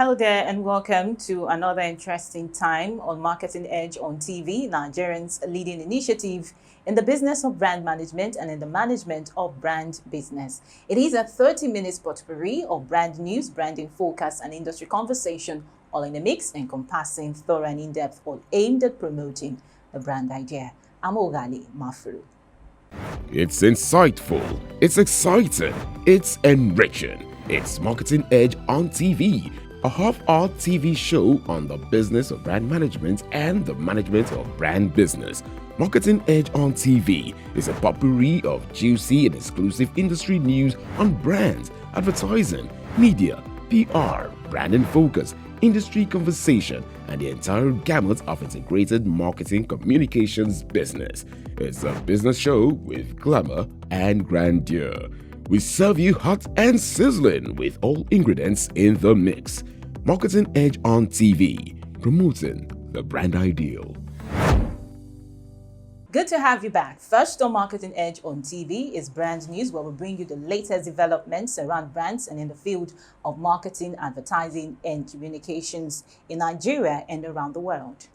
Hello there and welcome to another interesting time on Marketing Edge on TV, Nigerians' leading initiative in the business of brand management and in the management of brand business. It is a 30-minute potpourri of brand news, branding focus and industry conversation, all in a mix, encompassing thorough and in-depth, all aimed at promoting the brand idea. I'm Ogali Mafuru. It's insightful, it's exciting, it's enriching. It's Marketing Edge on TV, a half-hour TV show on the business of brand management and the management of brand business. Marketing Edge on TV is a potpourri of juicy and exclusive industry news on brands, advertising, media, PR, brand and focus, industry conversation, and the entire gamut of integrated marketing communications business. It's a business show with glamour and grandeur. We serve you hot and sizzling with all ingredients in the mix. Marketing Edge on TV, promoting the brand ideal. Good to have you back. First on Marketing Edge on TV is Brand News, where we bring you the latest developments around brands and in the field of marketing, advertising, and communications in Nigeria and around the world.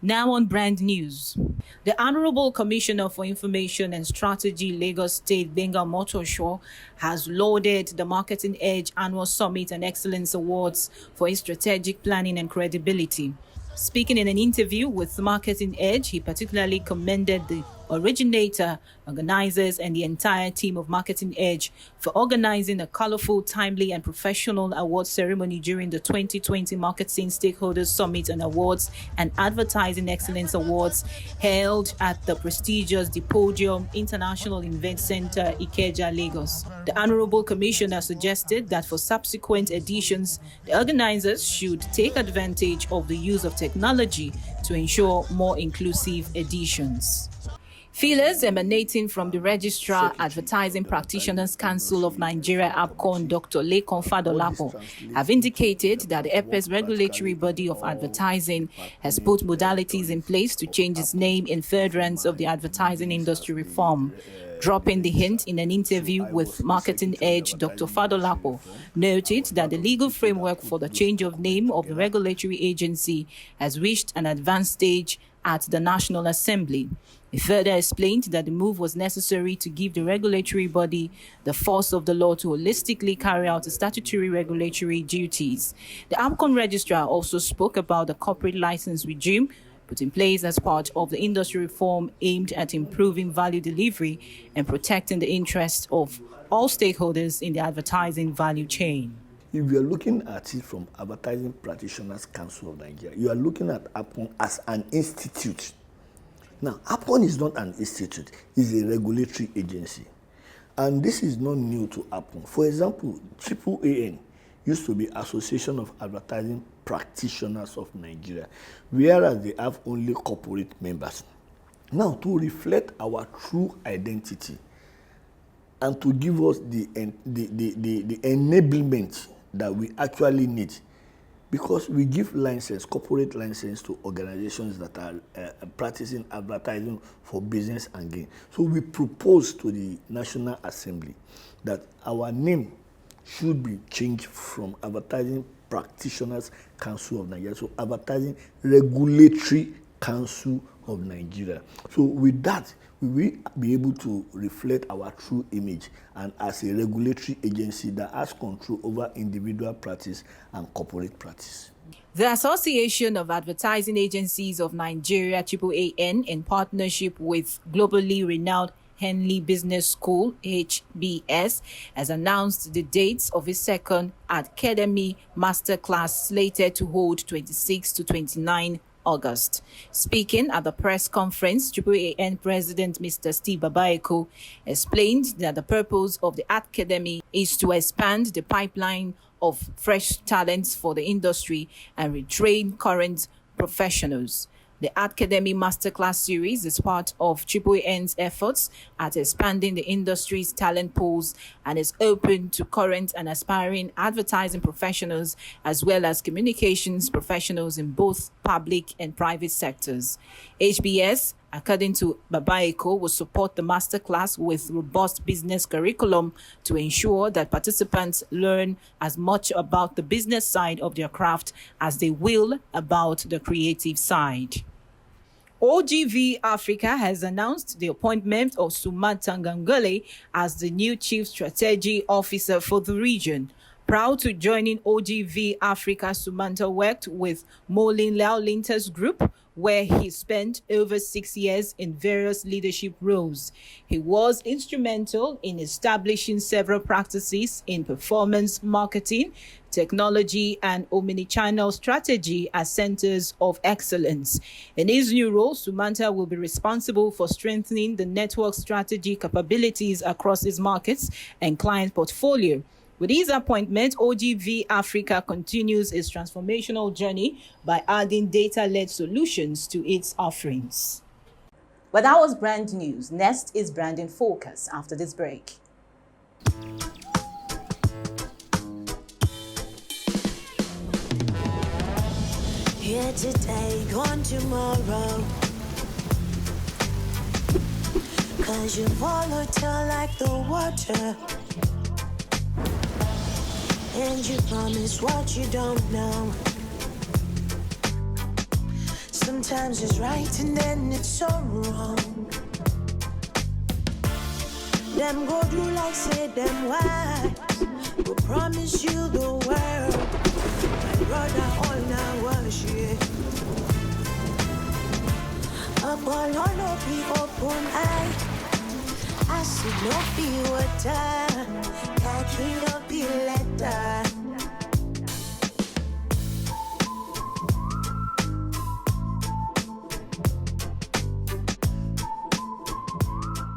Now on Brand News. The Honorable Commissioner for Information and Strategy, Lagos State, Benga Motosho, has lauded the Marketing Edge Annual Summit and Excellence Awards for its strategic planning and credibility. Speaking in an interview with Marketing Edge, he particularly commended the originator, organizers, and the entire team of Marketing Edge for organizing a colorful, timely, and professional award ceremony during the 2020 Marketing Stakeholders Summit and Awards and Advertising Excellence Awards held at the prestigious The Podium International Event Center, Ikeja, Lagos. The Honorable Commissioner suggested that for subsequent editions, the organizers should take advantage of the use of technology to ensure more inclusive editions. Feelers emanating from the Registrar Advertising Practitioners Council of Nigeria, APCON, Dr. Lekon Fadolapo, have indicated that the EPES regulatory body of advertising has put modalities in place to change its name in furtherance of the advertising industry reform. Dropping the hint in an interview with Marketing Edge, Dr. Fadolapo noted that the legal framework for the change of name of the regulatory agency has reached an advanced stage at the National Assembly. He further explained that the move was necessary to give the regulatory body the force of the law to holistically carry out the statutory regulatory duties. The APCON registrar also spoke about the corporate license regime put in place as part of the industry reform aimed at improving value delivery and protecting the interests of all stakeholders in the advertising value chain. If you are looking at it from Advertising Practitioners Council of Nigeria, you are looking at APCON as an institute. Now, APCON is not an institute, it's a regulatory agency. And this is not new to APCON. For example, AAN used to be Association of Advertising Practitioners of Nigeria, whereas they have only corporate members. Now, to reflect our true identity and to give us the enablement that we actually need, because we give license, corporate license, to organizations that are practicing advertising for business and gain. So we propose to the National Assembly that our name should be changed from Advertising Practitioners Council of Nigeria to Advertising Regulatory Council of Nigeria. So with that, we will be able to reflect our true image and as a regulatory agency that has control over individual practice and corporate practice. The Association of Advertising Agencies of Nigeria, AAN, in partnership with globally renowned Henley Business School, HBS, has announced the dates of its second Academy Masterclass slated to hold 26 to 29 August. Speaking at the press conference, AAN President Mr. Steve Babaeko explained that the purpose of the Academy is to expand the pipeline of fresh talents for the industry and retrain current professionals. The Academy Masterclass series is part of AAN's efforts at expanding the industry's talent pools and is open to current and aspiring advertising professionals as well as communications professionals in both public and private sectors. HBS According to Babaeko, will support the masterclass with robust business curriculum to ensure that participants learn as much about the business side of their craft as they will about the creative side. OGV Africa has announced the appointment of Sumanta Ngangale as the new Chief Strategy Officer for the region. Proud to joining OGV Africa, Sumanta worked with Molin Laulinter's group, where he spent over 6 years in various leadership roles. He was instrumental in establishing several practices in performance marketing, technology, and omnichannel strategy as centers of excellence. In his new role, Sumanta will be responsible for strengthening the network strategy capabilities across his markets and client portfolio. With his appointment, OGV Africa continues its transformational journey by adding data-led solutions to its offerings. But that was brand news. Next is Brand in Focus after this break. Here today, gone tomorrow. 'Cause you're volatile like the water. And you promise what you don't know. Sometimes it's right and then it's so wrong. Them go do like say them why. Will promise you the world. My brother all now worship. Up all no be open eye. I see no be water. Khaki no be letter.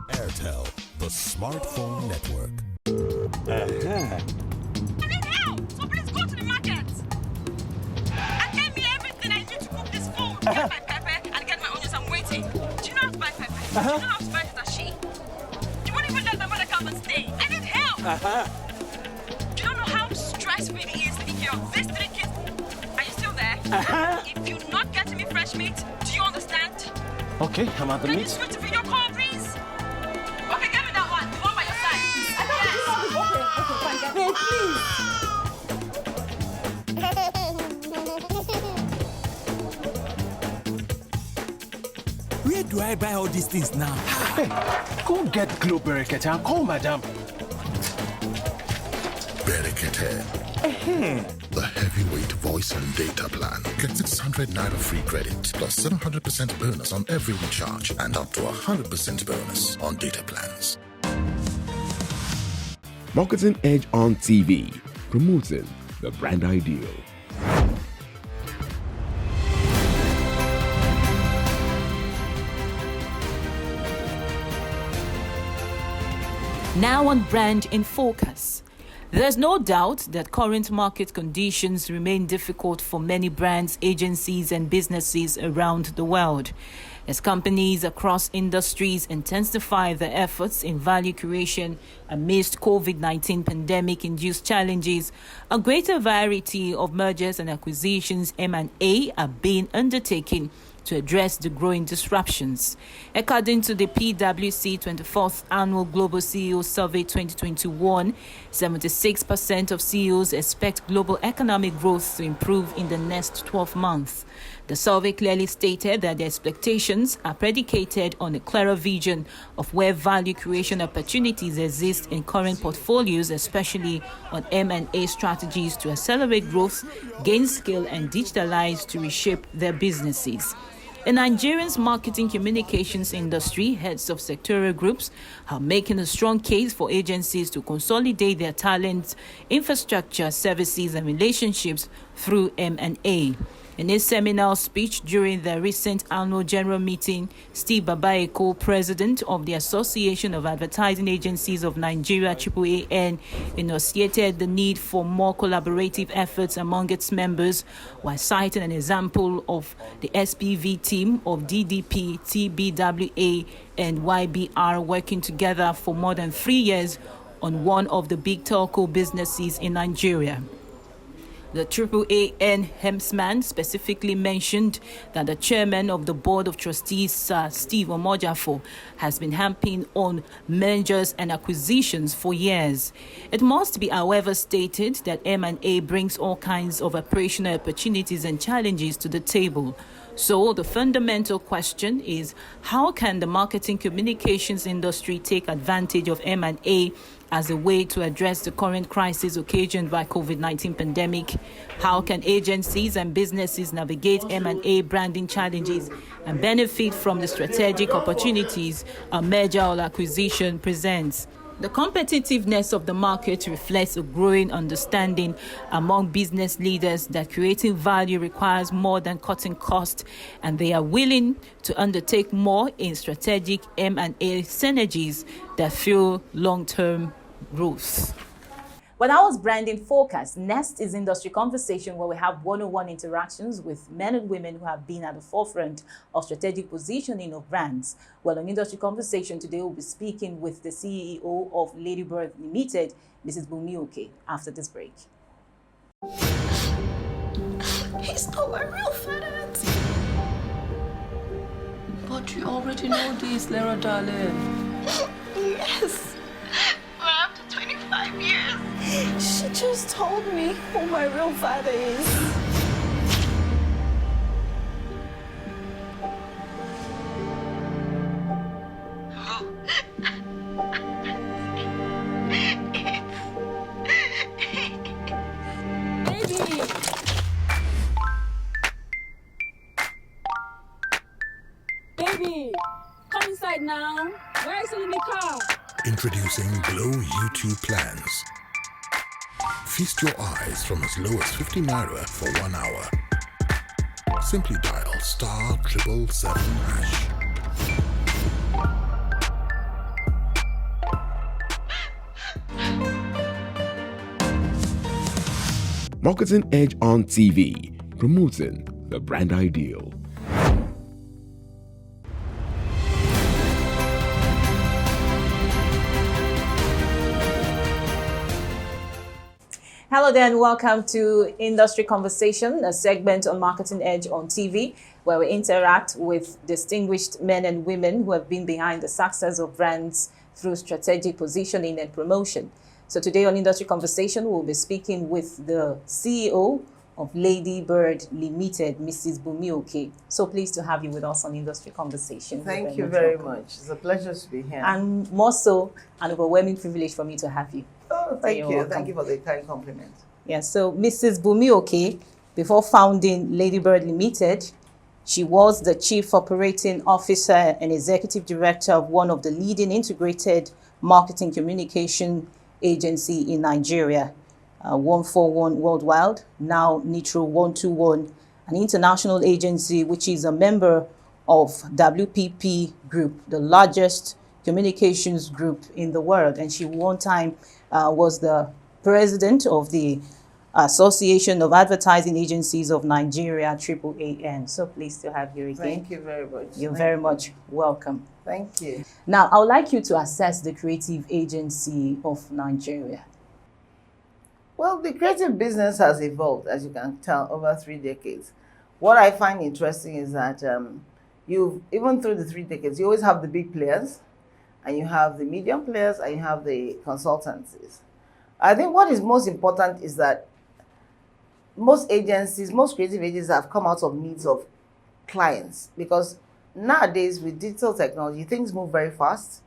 Airtel, the smartphone network. I need help, so please go to the market and get me everything I need to cook this food. Get my pepper and get my onions. I'm waiting. Do you know how to buy pepper? Do you know how to buy dashi? You won't even let my mother come and stay. I need help. Do you not know how stressful it is if you're this 3 kids? Are you still there? If you're not getting me fresh meat, do you understand? Okay, I'm at the Can you meet. switch to video call, please? Okay, get me that one. The one by your side. Where do I buy all these things now? Hey, go get Glow Berekete and call madam. Berekete. The heavyweight voice and data plan. Get 600 Naira free credit plus 700% bonus on every recharge and up to 100% bonus on data plans. Marketing Edge on TV, promoting the brand ideal. Now on Brand in Focus. There's no doubt that current market conditions remain difficult for many brands, agencies, and businesses around the world. As companies across industries intensify their efforts in value creation amidst COVID-19 pandemic-induced challenges, a greater variety of mergers and acquisitions (M&A) are being undertaken to address the growing disruptions. According to the PwC 24th Annual Global CEO Survey 2021, 76% of CEOs expect global economic growth to improve in the next 12 months. The survey clearly stated that the expectations are predicated on a clearer vision of where value creation opportunities exist in current portfolios, especially on M&A strategies to accelerate growth, gain scale, and digitalize to reshape their businesses. In Nigeria's marketing communications industry, heads of sectoral groups are making a strong case for agencies to consolidate their talent, infrastructure, services, and relationships through M&A. In his seminal speech during the recent annual general meeting, Steve Babaeko, president of the Association of Advertising Agencies of Nigeria, AAAN, enunciated the need for more collaborative efforts among its members, while citing an example of the SPV team of DDP, TBWA, and YBR working together for more than 3 years on one of the big telco businesses in Nigeria. The AAAN Hemsman specifically mentioned that the chairman of the board of trustees, Steve Omojafo, has been hampering on mergers and acquisitions for years. It must be, however, stated that M&A brings all kinds of operational opportunities and challenges to the table. So the fundamental question is, how can the marketing communications industry take advantage of M&A as a way to address the current crisis occasioned by COVID-19 pandemic? How can agencies and businesses navigate M&A branding challenges and benefit from the strategic opportunities a merger or acquisition presents? The competitiveness of the market reflects a growing understanding among business leaders that creating value requires more than cutting costs, and they are willing to undertake more in strategic M&A synergies that fuel long-term growth. Well, that was Branding Focus. Next is Industry Conversation, where we have one-on-one interactions with men and women who have been at the forefront of strategic positioning of brands. Well, on Industry Conversation today, we'll be speaking with the CEO of Ladybird Limited, Mrs. Bumioke, after this break. He's not my real father. But you already know this, Lara darling. Yes. But after 25 years. She just told me who my real father is. Baby, come inside now. Where is it in the car? Introducing Glow YouTube plans. Feast your eyes from as low as 50 naira for 1 hour. Simply dial *777#. Marketing Edge on TV, promoting the brand ideal. Hello there and welcome to Industry Conversation, a segment on Marketing Edge on TV, where we interact with distinguished men and women who have been behind the success of brands through strategic positioning and promotion. So today on Industry Conversation, we'll be speaking with the CEO of Ladybird Limited, Mrs. Bumioke. So pleased to have you with us on Industry Conversation. Thank you very much. It's a pleasure to be here. And more so, an overwhelming privilege for me to have you. Oh, thank you. Welcome. Thank you for the kind compliment. Yeah, so Mrs. Bumioke, before founding Ladybird Limited, she was the Chief Operating Officer and Executive Director of one of the leading integrated marketing communication agency in Nigeria, 141 Worldwide, now Nitro 121, an international agency which is a member of WPP Group, the largest communications group in the world. And she one time was the president of the Association of Advertising Agencies of Nigeria, AAAN. So pleased to have you again. Thank you very much. You're very much welcome. Thank you. Now, I would like you to assess the creative agency of Nigeria. Well, the creative business has evolved, as you can tell, over 3 decades. What I find interesting is that even through the 3 decades, you always have the big players, and you have the medium players, and you have the consultancies. I think what is most important is that most creative agencies have come out of needs of clients, because nowadays with digital technology, things move very fast.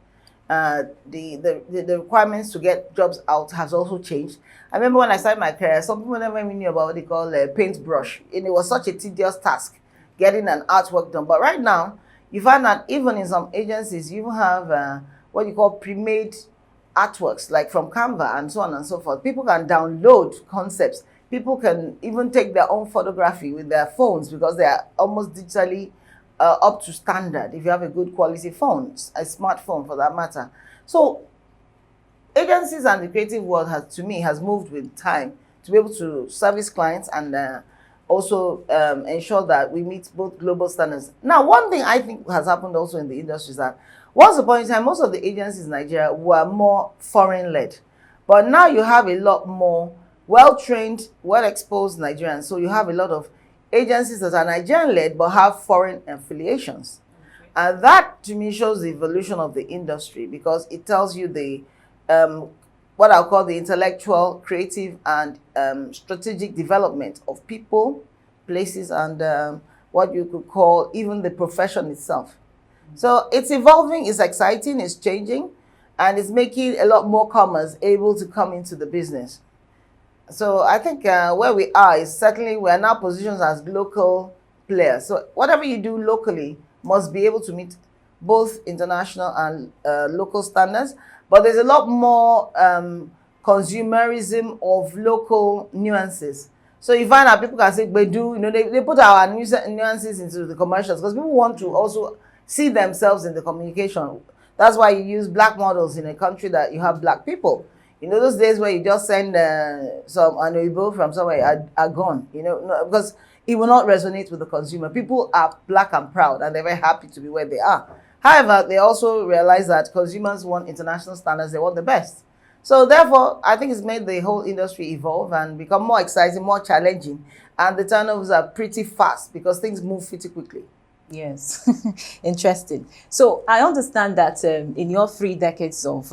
The requirements to get jobs out has also changed. I remember when I started my career, some people never even knew about what they call a paintbrush, and it was such a tedious task getting an artwork done. But right now, you find that even in some agencies, you have what you call pre-made artworks, like from Canva and so on and so forth. People can download concepts. People can even take their own photography with their phones, because they are almost digitally up to standard if you have a good quality phone, a smartphone for that matter. So agencies and the creative world has moved with time to be able to service clients and also ensure that we meet both global standards. Now, one thing I think has happened also in the industry is that once upon a time, most of the agencies in Nigeria were more foreign-led. But now you have a lot more well-trained, well-exposed Nigerians. So you have a lot of agencies that are Nigerian-led but have foreign affiliations. And that, to me, shows the evolution of the industry, because it tells you the what I'll call the intellectual, creative, and strategic development of people, places, and what you could call even the profession itself. So it's evolving, it's exciting, it's changing, and it's making a lot more commerce able to come into the business. So I think where we are is certainly we are now positioned as local players. So whatever you do locally must be able to meet both international and local standards. But there's a lot more consumerism of local nuances. So you find out people can say, they do, they put our nuances into the commercials because people want to also see themselves in the communication. That's why you use black models in a country that you have black people. Those days where you just send some Anoibo from somewhere are gone, because it will not resonate with the consumer. People are black and proud, and they're very happy to be where they are. However, they also realize that consumers want international standards. They want the best. So therefore, I think it's made the whole industry evolve and become more exciting, more challenging. And the turnovers are pretty fast because things move pretty quickly. Yes, interesting. So I understand that in your 3 decades of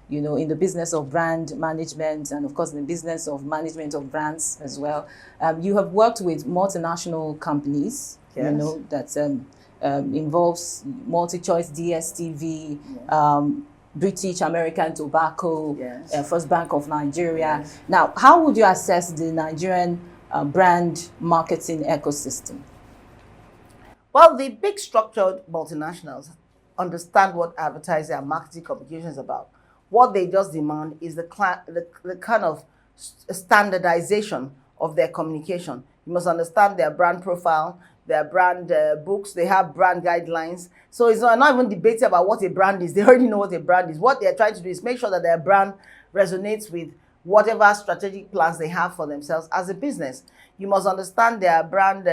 in the business of brand management and of course in the business of management of brands as well, you have worked with multinational companies, yes. That involves MultiChoice, DSTV, yes. British American Tobacco, yes. First Bank of Nigeria. Yes. Now, how would you assess the Nigerian brand marketing ecosystem? Well, the big structured multinationals understand what advertising and marketing communication is about. What they just demand is the kind of standardization of their communication. You must understand their brand profile, their brand books, they have brand guidelines. So it's not even debating about what a brand is. They already know what a brand is. What they're trying to do is make sure that their brand resonates with whatever strategic plans they have for themselves as a business. You must understand their brand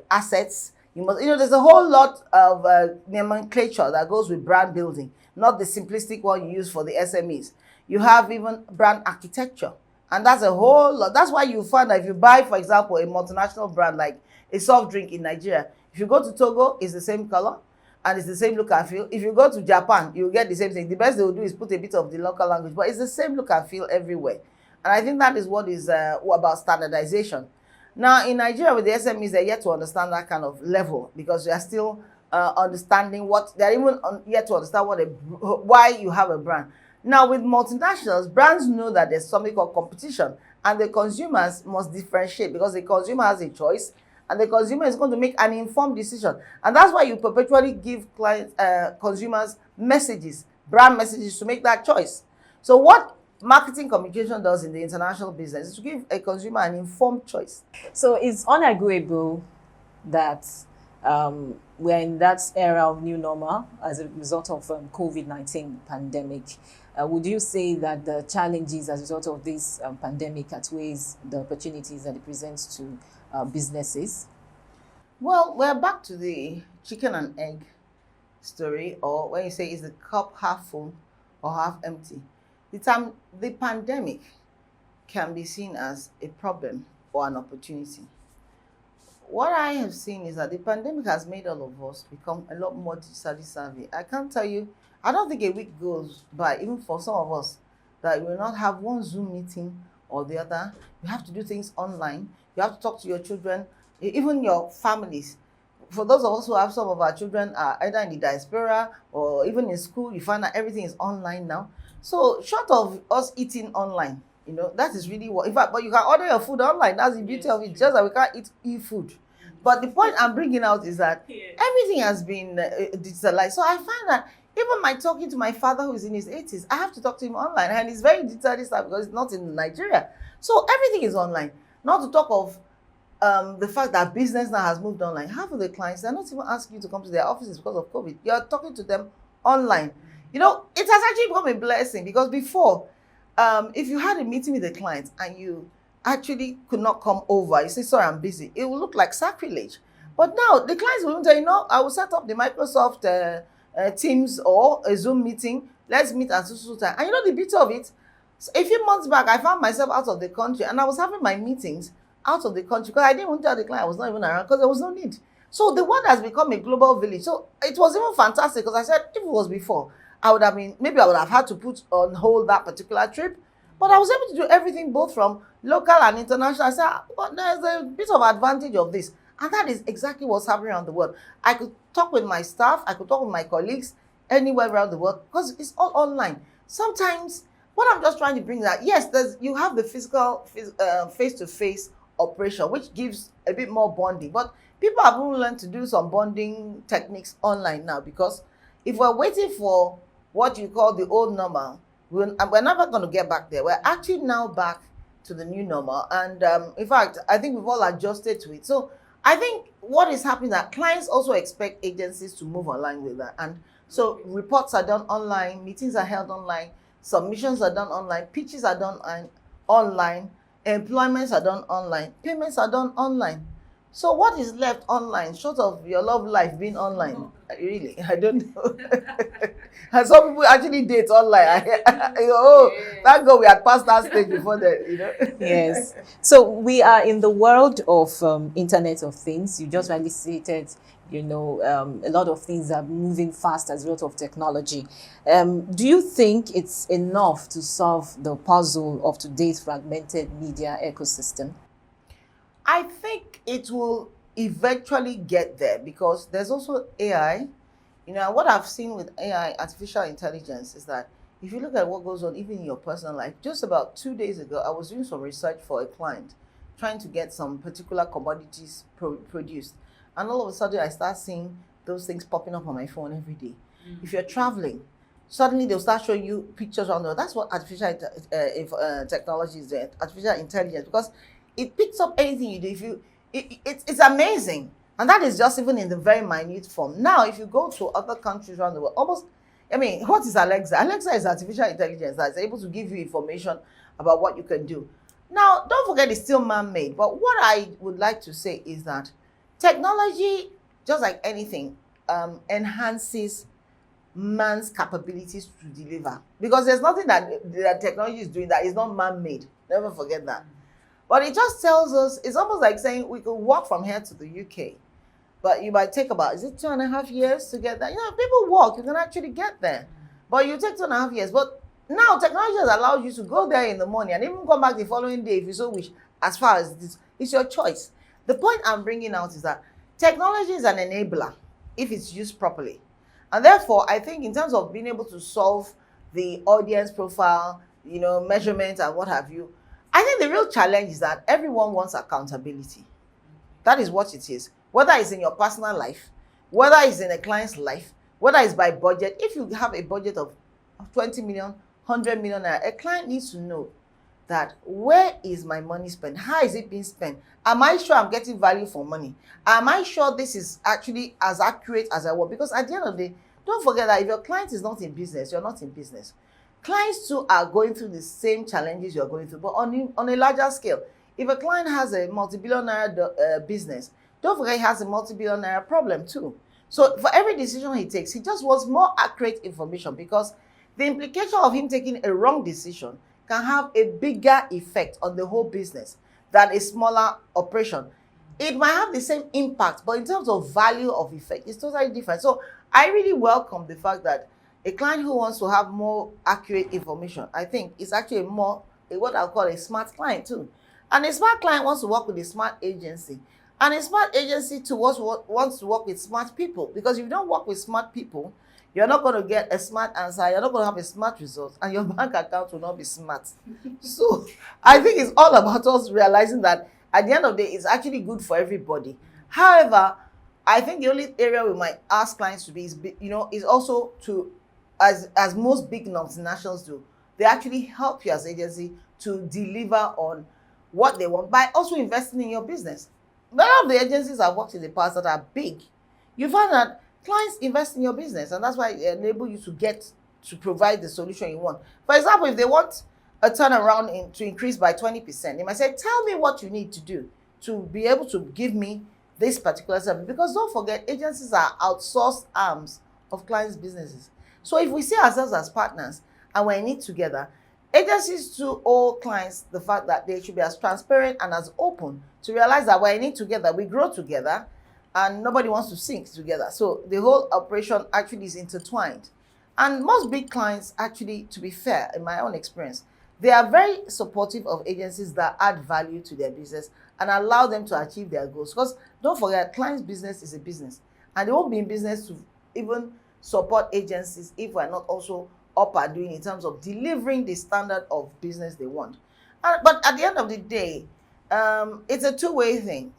assets. You must, there's a whole lot of nomenclature that goes with brand building, not the simplistic one you use for the SMEs. You have even brand architecture, and that's a whole lot. That's why you find that if you buy, for example, a multinational brand like a soft drink in Nigeria, if you go to Togo, it's the same color and it's the same look and feel. If you go to Japan, you get the same thing. The best they will do is put a bit of the local language, but it's the same look and feel everywhere. And I think that is what is about standardization. Now, in Nigeria, with the SMEs, they're yet to understand that kind of level because they are still understanding they're even yet to understand why you have a brand. Now, with multinationals, brands know that there's something called competition, and the consumers must differentiate because the consumer has a choice, and the consumer is going to make an informed decision. And that's why you perpetually give consumers messages, brand messages to make that choice. So what marketing communication does in the international business is to give a consumer an informed choice. So it's unarguable that we're in that era of new normal as a result of COVID-19 pandemic. Would you say that the challenges as a result of this pandemic outweighs the opportunities that it presents to businesses? Well, we're back to the chicken and egg story, or when you say is the cup half full or half empty. The pandemic can be seen as a problem or an opportunity. What I have seen is that the pandemic has made all of us become a lot more digitally savvy. I can't tell you, I don't think a week goes by, even for some of us, that we will not have one Zoom meeting or the other. You have to do things online. You have to talk to your children, even your families. For those of us who have some of our children either in the diaspora or even in school, you find that everything is online now. So short of us eating online, that is really what, in fact, but you can order your food online. That's the beauty of it, just that we can't eat e-food. But the point I'm bringing out is that everything has been digitalized. So I find that even my talking to my father who is in his 80s, I have to talk to him online, and he's very digitally savvy because he's not in Nigeria. So everything is online. Not to talk of the fact that business now has moved online. Half of the clients, they're not even asking you to come to their offices because of COVID. You're talking to them online. It has actually become a blessing because before, if you had a meeting with a client and you actually could not come over, you say, sorry, I'm busy, it will look like sacrilege. But now the clients will say, I will set up the Microsoft Teams or a Zoom meeting. Let's meet at so time. And the beauty of it, So a few months back, I found myself out of the country and I was having my meetings out of the country because I didn't want to tell the client I was not even around because there was no need. So the world has become a global village. So it was even fantastic because I said if it was before, I would have been, maybe I would have had to put on hold that particular trip. But I was able to do everything both from local and international. I said, well, there's a bit of advantage of this. And that is exactly what's happening around the world. I could talk with my staff, I could talk with my colleagues anywhere around the world because it's all online. Sometimes what I'm just trying to bring that, yes, you have the physical face-to-face operation, which gives a bit more bonding. But people have even learned to do some bonding techniques online now because if we're waiting for what you call the old normal, we're never going to get back there. We're actually now back to the new normal. And in fact, I think we've all adjusted to it. So I think what is happening is that clients also expect agencies to move online with that. And so reports are done online, meetings are held online, submissions are done online, pitches are done online, employments are done online, payments are done online. So what is left online, short of your love life being online? Really, I don't know. And some people actually date online. Thank God we had passed that stage before that, Yes. So we are in the world of Internet of Things. You just rightly stated, a lot of things are moving fast as a result of technology. Do you think it's enough to solve the puzzle of today's fragmented media ecosystem? I think it will eventually get there because there's also AI. What I've seen with AI, artificial intelligence, is that if you look at what goes on even in your personal life, just about 2 days ago, I was doing some research for a client, trying to get some particular commodities produced. And all of a sudden, I start seeing those things popping up on my phone every day. If you're traveling, suddenly they'll start showing you pictures on there. That's what artificial technology is doing, artificial intelligence, because it picks up anything you do. It's amazing. And that is just even in the very minute form. Now, if you go to other countries around the world, what is Alexa? Alexa is artificial intelligence that's able to give you information about what you can do. Now, don't forget it's still man-made. But what I would like to say is that technology, just like anything, enhances man's capabilities to deliver. Because there's nothing that technology is doing that is not man-made. Never forget that. But it just tells us, it's almost like saying we could walk from here to the UK. But you might take about, is it 2.5 years to get there? People walk, you can actually get there. But you take 2.5 years. But now technology has allowed you to go there in the morning and even come back the following day if you so wish, as far as this. It's your choice. The point I'm bringing out is that technology is an enabler if it's used properly. And therefore, I think in terms of being able to solve the audience profile, measurement and what have you, I think the real challenge is that everyone wants accountability. That is what it is. Whether it's in your personal life, whether it's in a client's life, whether it's by budget. If you have a budget of 20 million, 100 million, a client needs to know that where is my money spent? How is it being spent? Am I sure I'm getting value for money? Am I sure this is actually as accurate as I want? Because at the end of the day, don't forget that if your client is not in business, you're not in business. Clients too are going through the same challenges you're going through, but on a larger scale. If a client has a multi-billion naira business, don't forget he has a multi-billion naira problem too. So for every decision he takes, he just wants more accurate information because the implication of him taking a wrong decision can have a bigger effect on the whole business than a smaller operation. It might have the same impact, but in terms of value of effect, it's totally different. So I really welcome the fact that a client who wants to have more accurate information, I think, is actually what I'll call a smart client too. And a smart client wants to work with a smart agency. And a smart agency too wants to work with smart people. Because if you don't work with smart people, you're not going to get a smart answer, you're not going to have a smart result, and your bank account will not be smart. So I think it's all about us realizing that at the end of the day, it's actually good for everybody. However, I think the only area we might ask clients to be is also to, as most big multinationals do, they actually help you as agency to deliver on what they want by also investing in your business. Many of the agencies I've worked in the past that are big, you find that clients invest in your business, and that's why it enables you to provide the solution you want. For example, if they want a turnaround to increase by 20%, they might say, tell me what you need to do to be able to give me this particular service. Because don't forget, agencies are outsourced arms of clients' businesses. So if we see ourselves as partners and we're in it together, Agencies too owe clients the fact that they should be as transparent and as open to realize that we're in it together, we grow together, and nobody wants to sink together. So the whole operation actually is intertwined. And most big clients actually, to be fair, in my own experience, they are very supportive of agencies that add value to their business and allow them to achieve their goals. Because don't forget, clients' business is a business, and they won't be in business to even support agencies if we're not also up and doing in terms of delivering the standard of business they want. But at the end of the day, it's a two-way thing.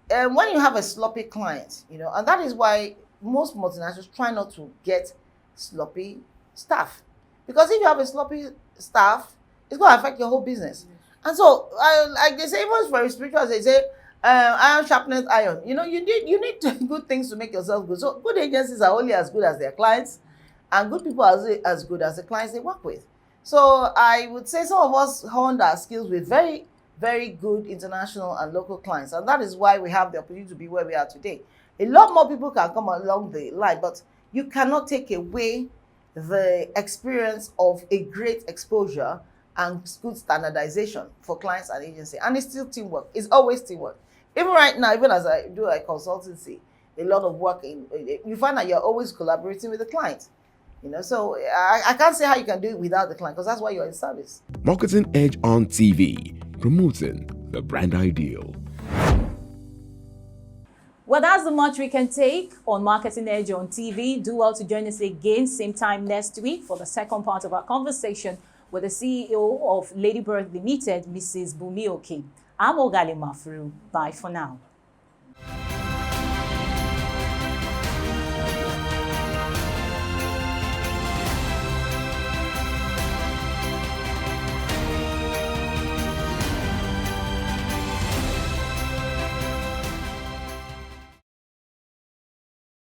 When you have a sloppy client, and that is why most multinationals try not to get sloppy staff. Because if you have a sloppy staff, it's going to affect your whole business. And so, like they say, even for spiritual, they say, iron sharpens iron. You need good things to make yourself good. So good agencies are only as good as their clients, and good people are as good as the clients they work with. So I would say some of us honed our skills with very, very good international and local clients. And that is why we have the opportunity to be where we are today. A lot more people can come along the line, but you cannot take away the experience of a great exposure and good standardization for clients and agency. And it's still teamwork. It's always teamwork. Even right now, even as I do a consultancy, a lot of work, you find that you're always collaborating with the client. So I can't say how you can do it without the client, because that's why you're in service. Marketing Edge on TV, promoting the brand ideal. Well, that's the much we can take on Marketing Edge on TV. Do well to join us again, same time next week, for the second part of our conversation with the CEO of Ladybird Limited, Mrs. Bumi Oke. I'm Ogali Mafuru. Bye for now.